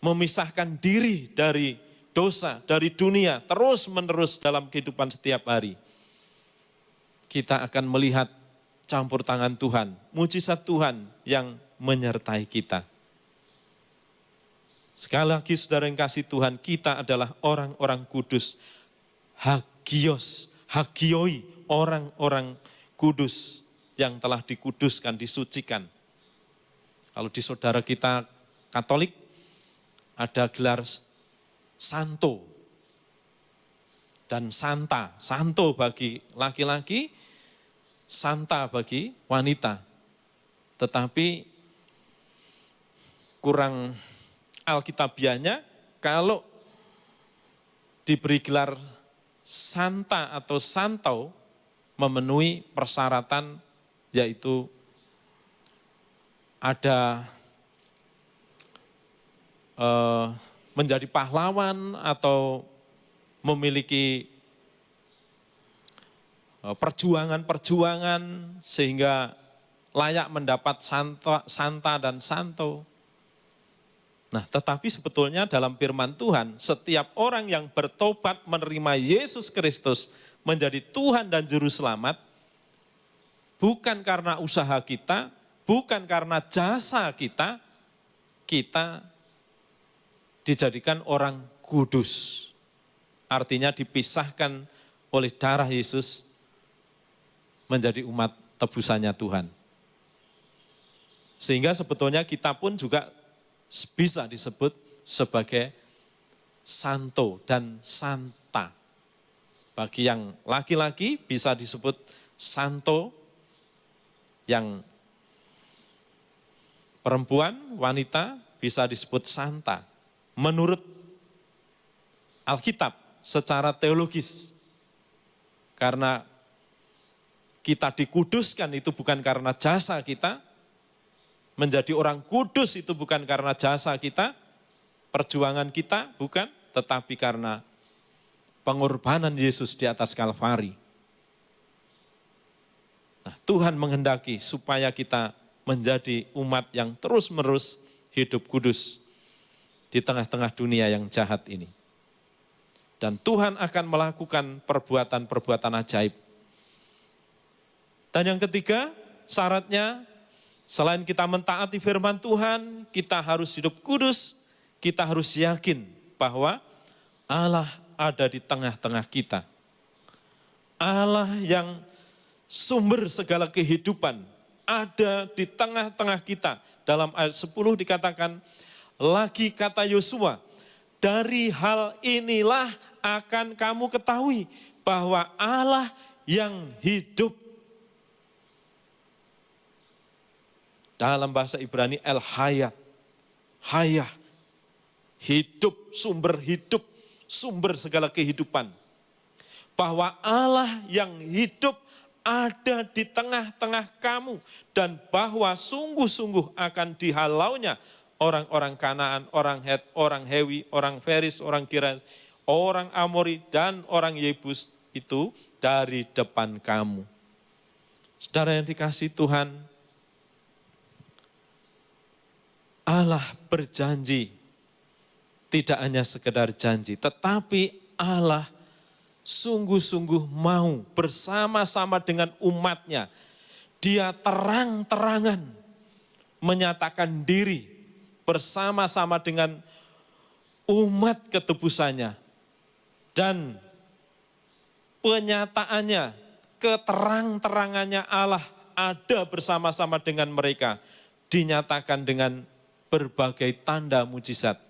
memisahkan diri dari dosa, dari dunia, terus-menerus dalam kehidupan setiap hari, kita akan melihat campur tangan Tuhan, mujizat Tuhan yang menyertai kita. Sekali lagi saudara yang kasih Tuhan, kita adalah orang-orang kudus. Hagioi, orang-orang kudus yang telah dikuduskan, disucikan. Kalau di saudara kita Katolik, ada gelar santo dan santa. Santo bagi laki-laki, santa bagi wanita. Tetapi kurang alkitabiahnya kalau diberi gelar santa atau santo memenuhi persyaratan, yaitu ada menjadi pahlawan atau memiliki perjuangan-perjuangan sehingga layak mendapat santa dan santo. Nah, tetapi sebetulnya dalam firman Tuhan, setiap orang yang bertobat menerima Yesus Kristus menjadi Tuhan dan Juru Selamat, bukan karena usaha kita, bukan karena jasa kita, kita dijadikan orang kudus. Artinya dipisahkan oleh darah Yesus menjadi umat tebusannya Tuhan. Sehingga sebetulnya kita pun juga bisa disebut sebagai santo dan santa. Bagi yang laki-laki bisa disebut santo, yang perempuan, wanita bisa disebut santa. Menurut Alkitab secara teologis, karena kita dikuduskan itu bukan karena jasa kita, menjadi orang kudus itu bukan karena jasa kita, perjuangan kita, bukan, tetapi karena pengorbanan Yesus di atas Kalvari. Nah, Tuhan menghendaki supaya kita menjadi umat yang terus-menerus hidup kudus di tengah-tengah dunia yang jahat ini. Dan Tuhan akan melakukan perbuatan-perbuatan ajaib. Dan yang ketiga, syaratnya selain kita mentaati firman Tuhan, kita harus hidup kudus, kita harus yakin bahwa Allah ada di tengah-tengah kita. Allah yang sumber segala kehidupan ada di tengah-tengah kita. Dalam ayat 10 dikatakan, lagi kata Yosua, dari hal inilah akan kamu ketahui bahwa Allah yang hidup. Dalam bahasa Ibrani El-Hayat, Hayah, hidup, sumber segala kehidupan. Bahwa Allah yang hidup ada di tengah-tengah kamu, dan bahwa sungguh-sungguh akan dihalaunya orang-orang Kanaan, orang Het, orang Hewi, orang Feris, orang Giras, orang Amori, dan orang Yebus itu dari depan kamu. Saudara yang dikasihi Tuhan, Allah berjanji, tidak hanya sekedar janji, tetapi Allah sungguh-sungguh mau bersama-sama dengan umatnya. Dia terang-terangan menyatakan diri bersama-sama dengan umat ketebusannya. Dan penyataannya, keterang-terangannya Allah ada bersama-sama dengan mereka. Dinyatakan dengan berbagai tanda mujizat.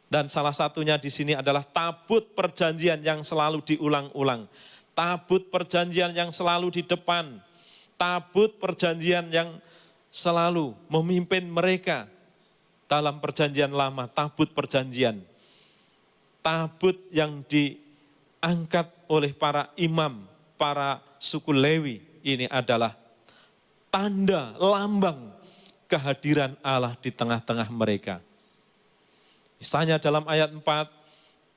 Dan salah satunya di sini adalah tabut perjanjian yang selalu diulang-ulang. Tabut perjanjian yang selalu di depan. Tabut perjanjian yang selalu memimpin mereka dalam perjanjian lama. Tabut perjanjian. Tabut yang diangkat oleh para imam, para suku Lewi. Ini adalah tanda, lambang kehadiran Allah di tengah-tengah mereka. Misalnya dalam ayat 4,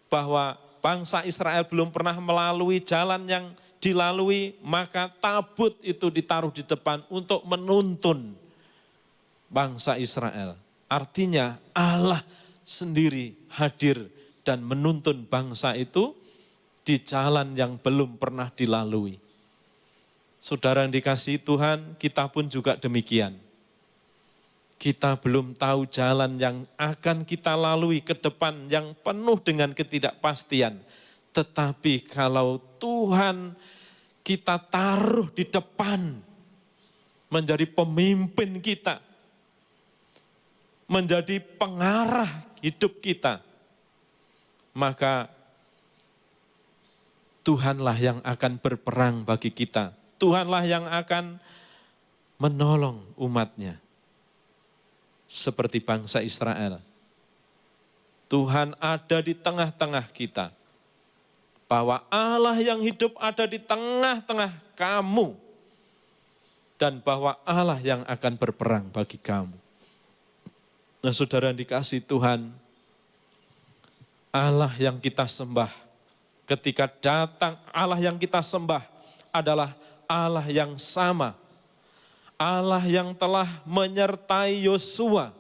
bahwa bangsa Israel belum pernah melalui jalan yang dilalui, maka tabut itu ditaruh di depan untuk menuntun bangsa Israel. Artinya Allah sendiri hadir dan menuntun bangsa itu di jalan yang belum pernah dilalui. Saudara yang dikasihi Tuhan, kita pun juga demikian. Kita belum tahu jalan yang akan kita lalui ke depan yang penuh dengan ketidakpastian. Tetapi kalau Tuhan kita taruh di depan, menjadi pemimpin kita, menjadi pengarah hidup kita, maka Tuhanlah yang akan berperang bagi kita. Tuhanlah yang akan menolong umatnya. Seperti bangsa Israel. Tuhan ada di tengah-tengah kita. Bahwa Allah yang hidup ada di tengah-tengah kamu. Dan bahwa Allah yang akan berperang bagi kamu. Nah, saudara yang dikasihi Tuhan, Allah yang kita sembah, ketika datang Allah yang kita sembah adalah Allah yang sama. Allah yang telah menyertai Yosua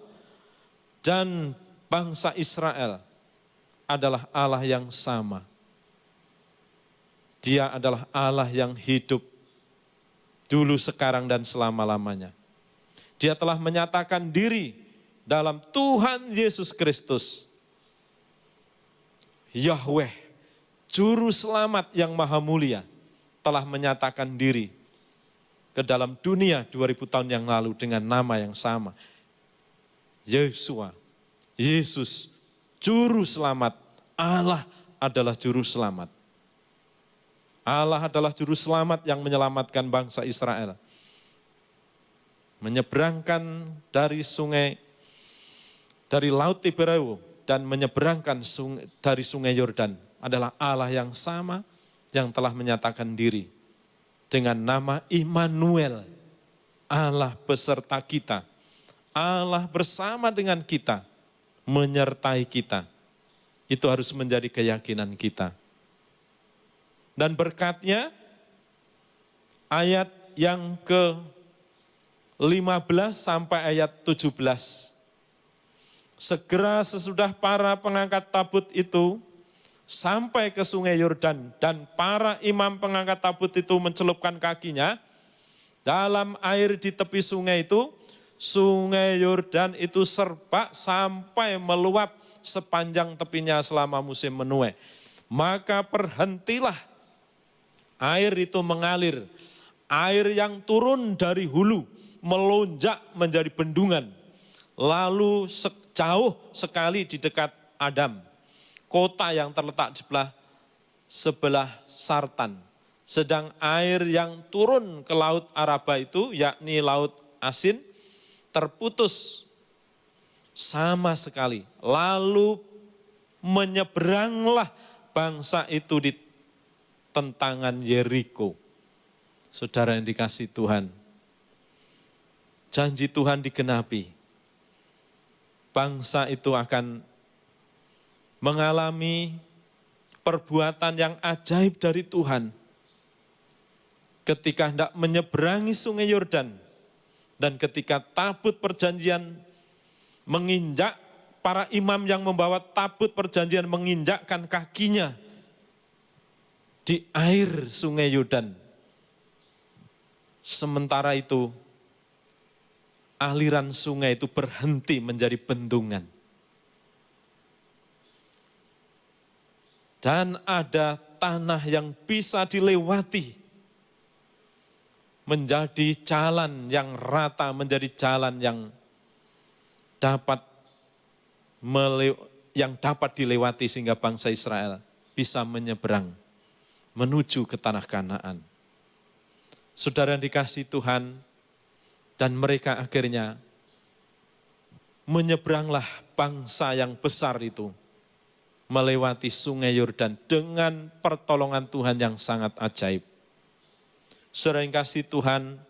dan bangsa Israel adalah Allah yang sama. Dia adalah Allah yang hidup dulu, sekarang, dan selama-lamanya. Dia telah menyatakan diri dalam Tuhan Yesus Kristus. Yahweh, Juru Selamat yang maha mulia, telah menyatakan diri ke dalam dunia 2000 tahun yang lalu dengan nama yang sama. Yesua, Yesus, Juru Selamat. Allah adalah Juru Selamat. Allah adalah Juru Selamat yang menyelamatkan bangsa Israel. Menyeberangkan dari Laut Tibereu dan menyeberangkan dari Sungai Yordan adalah Allah yang sama yang telah menyatakan diri dengan nama Immanuel, Allah beserta kita, Allah bersama dengan kita, menyertai kita. Itu harus menjadi keyakinan kita. Dan berkatnya, ayat yang ke-15 sampai ayat 17. Segera sesudah para pengangkat tabut itu sampai ke Sungai Yordan dan para imam pengangkat tabut itu mencelupkan kakinya dalam air di tepi sungai itu, Sungai Yordan itu serbak sampai meluap sepanjang tepinya selama musim menuai. Maka berhentilah air itu mengalir, air yang turun dari hulu melonjak menjadi bendungan, lalu jauh sekali di dekat Adam, kota yang terletak di sebelah Sartan. Sedang air yang turun ke Laut Araba itu, yakni Laut Asin, terputus sama sekali. Lalu menyeberanglah bangsa itu di tentangan Yeriko. Saudara yang dikasihi Tuhan, janji Tuhan digenapi. Bangsa itu akan mengalami perbuatan yang ajaib dari Tuhan ketika hendak menyeberangi Sungai Yordan dan ketika tabut perjanjian menginjak, para imam yang membawa tabut perjanjian menginjakkan kakinya di air Sungai Yordan. Sementara itu aliran sungai itu berhenti menjadi bendungan. Dan ada tanah yang bisa dilewati, menjadi jalan yang rata, menjadi jalan yang dapat dilewati sehingga bangsa Israel bisa menyeberang menuju ke tanah Kanaan. Saudara yang dikasihi Tuhan, dan mereka akhirnya menyeberanglah bangsa yang besar itu melewati Sungai Yordan dengan pertolongan Tuhan yang sangat ajaib. Saudara yang kasih Tuhan,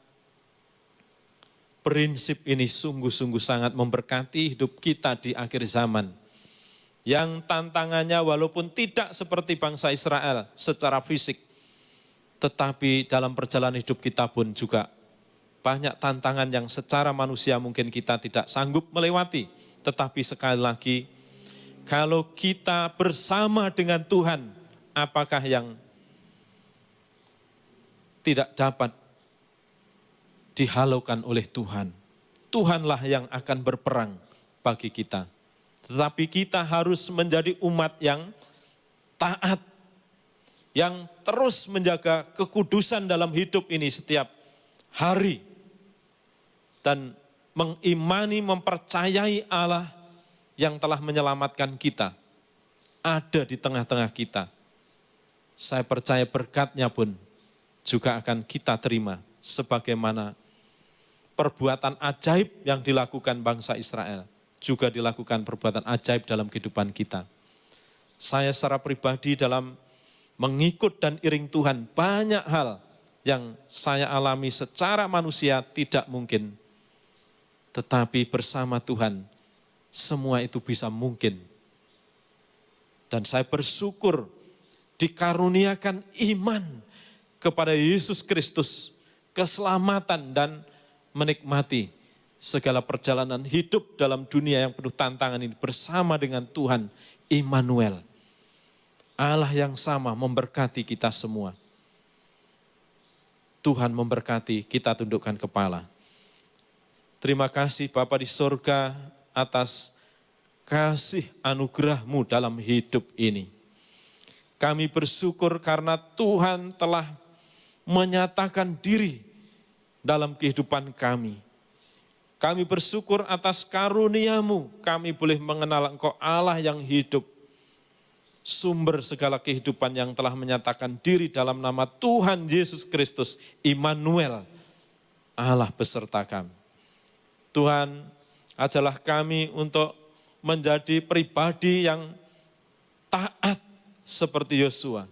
prinsip ini sungguh-sungguh sangat memberkati hidup kita di akhir zaman. Yang tantangannya walaupun tidak seperti bangsa Israel secara fisik, tetapi dalam perjalanan hidup kita pun juga banyak tantangan yang secara manusia mungkin kita tidak sanggup melewati. Tetapi sekali lagi, kalau kita bersama dengan Tuhan, apakah yang tidak dapat dihalaukan oleh Tuhan. Tuhanlah yang akan berperang bagi kita. Tetapi kita harus menjadi umat yang taat, yang terus menjaga kekudusan dalam hidup ini setiap hari. Dan mengimani, mempercayai Allah yang telah menyelamatkan kita, ada di tengah-tengah kita. Saya percaya berkat-Nya pun juga akan kita terima sebagaimana perbuatan ajaib yang dilakukan bangsa Israel, juga dilakukan perbuatan ajaib dalam kehidupan kita. Saya secara pribadi dalam mengikut dan iring Tuhan, banyak hal yang saya alami secara manusia tidak mungkin. Tetapi bersama Tuhan, semua itu bisa mungkin. Dan saya bersyukur dikaruniakan iman kepada Yesus Kristus, keselamatan dan menikmati segala perjalanan hidup dalam dunia yang penuh tantangan ini bersama dengan Tuhan Immanuel. Allah yang sama memberkati kita semua. Tuhan memberkati, kita tundukkan kepala. Terima kasih Bapa di sorga atas kasih anugerah-Mu dalam hidup ini. Kami bersyukur karena Tuhan telah menyatakan diri dalam kehidupan kami. Kami bersyukur atas karunia-Mu, kami boleh mengenal Engkau Allah yang hidup, sumber segala kehidupan yang telah menyatakan diri dalam nama Tuhan Yesus Kristus, Immanuel, Allah beserta kami. Tuhan, ajarlah kami untuk menjadi pribadi yang taat seperti Yosua.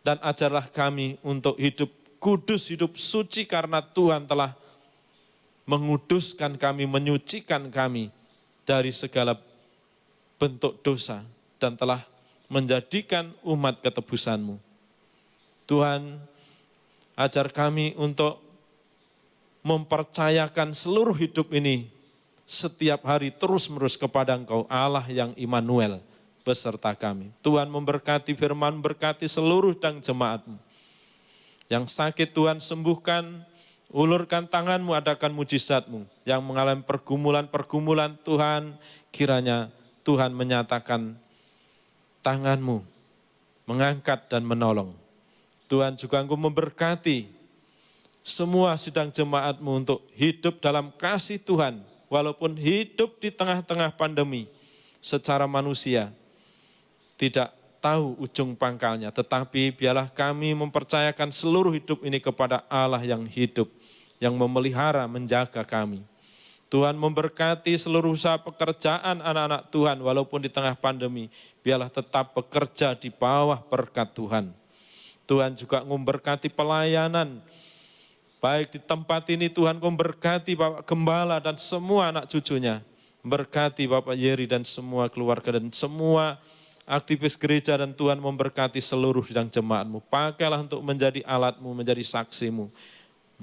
Dan ajarlah kami untuk hidup kudus, hidup suci karena Tuhan telah menguduskan kami, menyucikan kami dari segala bentuk dosa dan telah menjadikan umat ketebus-Mu. Tuhan, ajar kami untuk mempercayakan seluruh hidup ini setiap hari terus-menerus kepada Engkau, Allah yang Immanuel beserta kami. Tuhan memberkati firman, berkati seluruh dan jemaat-Mu. Yang sakit Tuhan sembuhkan, ulurkan tangan-Mu, adakan mujizat-Mu. Yang mengalami pergumulan-pergumulan Tuhan, kiranya Tuhan menyatakan tangan-Mu, mengangkat dan menolong. Tuhan juga Engkau memberkati semua sidang jemaat-Mu untuk hidup dalam kasih Tuhan, walaupun hidup di tengah-tengah pandemi secara manusia, tidak tahu ujung pangkalnya, tetapi biarlah kami mempercayakan seluruh hidup ini kepada Allah yang hidup, yang memelihara, menjaga kami. Tuhan memberkati seluruh usaha pekerjaan anak-anak Tuhan, walaupun di tengah pandemi, biarlah tetap bekerja di bawah berkat Tuhan. Tuhan juga memberkati pelayanan, baik di tempat ini Tuhan memberkati Bapak Gembala dan semua anak cucunya. Berkati Bapak Yeri dan semua keluarga dan semua aktivis gereja, dan Tuhan memberkati seluruh sidang jemaat-Mu. Pakailah untuk menjadi alat-Mu, menjadi saksi-Mu,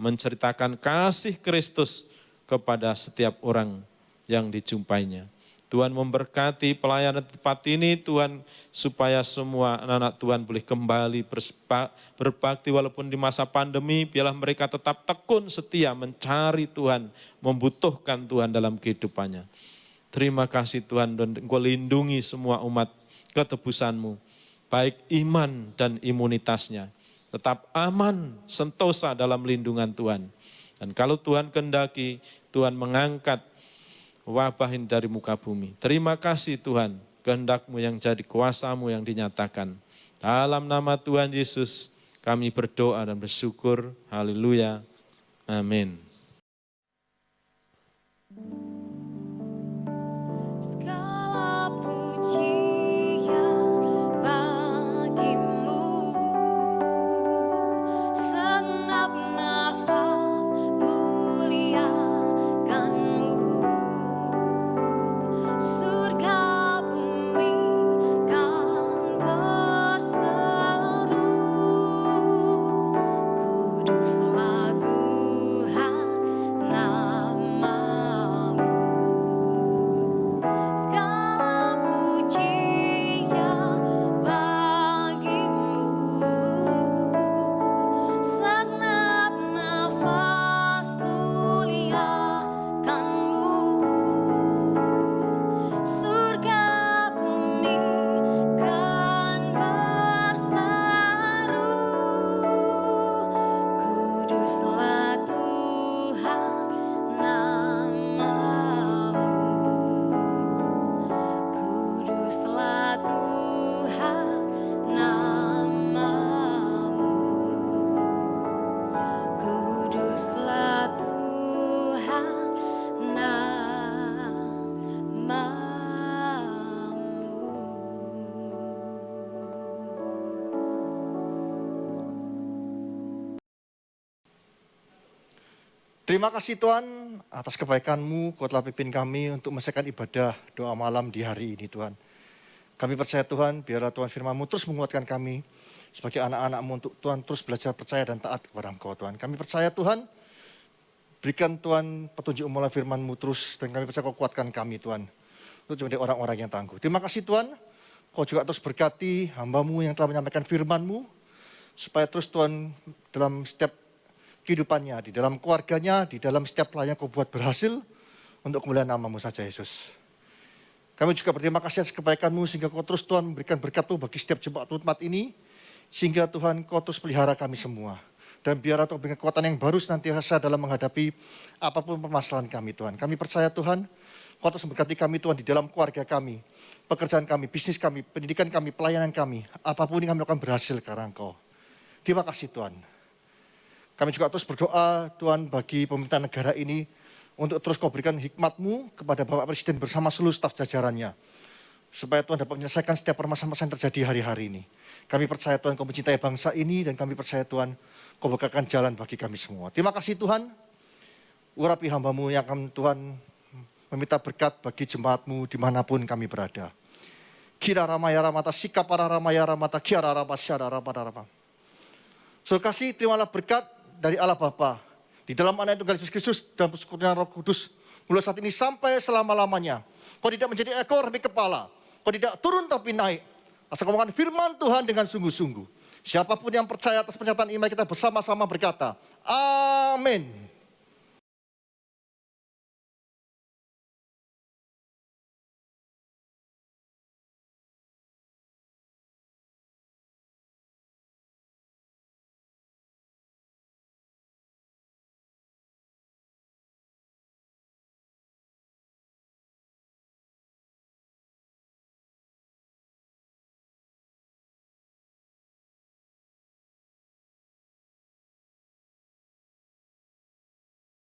menceritakan kasih Kristus kepada setiap orang yang dijumpainya. Tuhan memberkati pelayanan tempat ini, Tuhan, supaya semua anak-anak Tuhan boleh kembali berbakti walaupun di masa pandemi, biarlah mereka tetap tekun setia mencari Tuhan, membutuhkan Tuhan dalam kehidupannya. Terima kasih Tuhan, dan Engkau lindungi semua umat ketebusan-Mu, baik iman dan imunitasnya, tetap aman, sentosa dalam lindungan Tuhan. Dan kalau Tuhan kehendaki, Tuhan mengangkat wabah ini dari muka bumi. Terima kasih Tuhan, kehendak-Mu yang jadi kuasa-Mu yang dinyatakan. Dalam nama Tuhan Yesus, kami berdoa dan bersyukur. Haleluya. Amin. Segala pujian bagimu, segenap nafas muliakan-Mu. Surga bumi kan berseru, kuduslah Tuhan. Terima kasih Tuhan atas kebaikan-Mu, Kau telah pimpin kami untuk menyelesaikan ibadah doa malam di hari ini Tuhan. Kami percaya Tuhan, biarlah Tuhan firman-Mu terus menguatkan kami sebagai anak-anak-Mu untuk Tuhan terus belajar percaya dan taat kepada Engkau Tuhan. Kami percaya Tuhan, berikan Tuhan petunjuk melalui firman-Mu terus, dan kami percaya Kau kuatkan kami Tuhan untuk menjadi orang-orang yang tangguh. Terima kasih Tuhan, Kau juga terus berkati hamba-Mu yang telah menyampaikan firman-Mu, supaya terus Tuhan dalam setiap kehidupannya, di dalam keluarganya, di dalam setiap pelayan Kau buat berhasil untuk kemuliaan nama-Mu saja Yesus. Kami juga berterima kasih atas kebaikan-Mu sehingga Kau terus Tuhan memberikan berkat-Mu bagi setiap jemaat tempat ini, sehingga Tuhan Kau terus pelihara kami semua. Dan biarlah Tuhan berikan kekuatan yang baru senantiasa dalam menghadapi apapun permasalahan kami Tuhan. Kami percaya Tuhan, Kau terus memberkati kami Tuhan di dalam keluarga kami, pekerjaan kami, bisnis kami, pendidikan kami, pelayanan kami, apapun yang kami lakukan berhasil karena Engkau. Terima kasih Tuhan. Kami juga terus berdoa Tuhan bagi pemerintahan negara ini untuk terus Kau berikan hikmat-Mu kepada Bapak Presiden bersama seluruh staf jajarannya. Supaya Tuhan dapat menyelesaikan setiap permasalahan yang terjadi hari-hari ini. Kami percaya Tuhan Kau mencintai bangsa ini dan kami percaya Tuhan Kau bukakan jalan bagi kami semua. Terima kasih Tuhan. Urapi hamba-Mu yang akan Tuhan meminta berkat bagi jemaat-Mu dimanapun kami berada. Kira ramaya ramata, sikap para ramaya ramata, kiara rama syara rama. Saudara kasih, terimalah berkat dari Allah Bapa, di dalam anak Tunggal Yesus Kristus, dan persekutuan Roh Kudus, mulai saat ini sampai selama-lamanya. Kau tidak menjadi ekor tapi kepala, Kau tidak turun tapi naik. Asal kau mengatakan firman Tuhan dengan sungguh-sungguh. Siapapun yang percaya atas pernyataan iman kita bersama-sama berkata, Amin.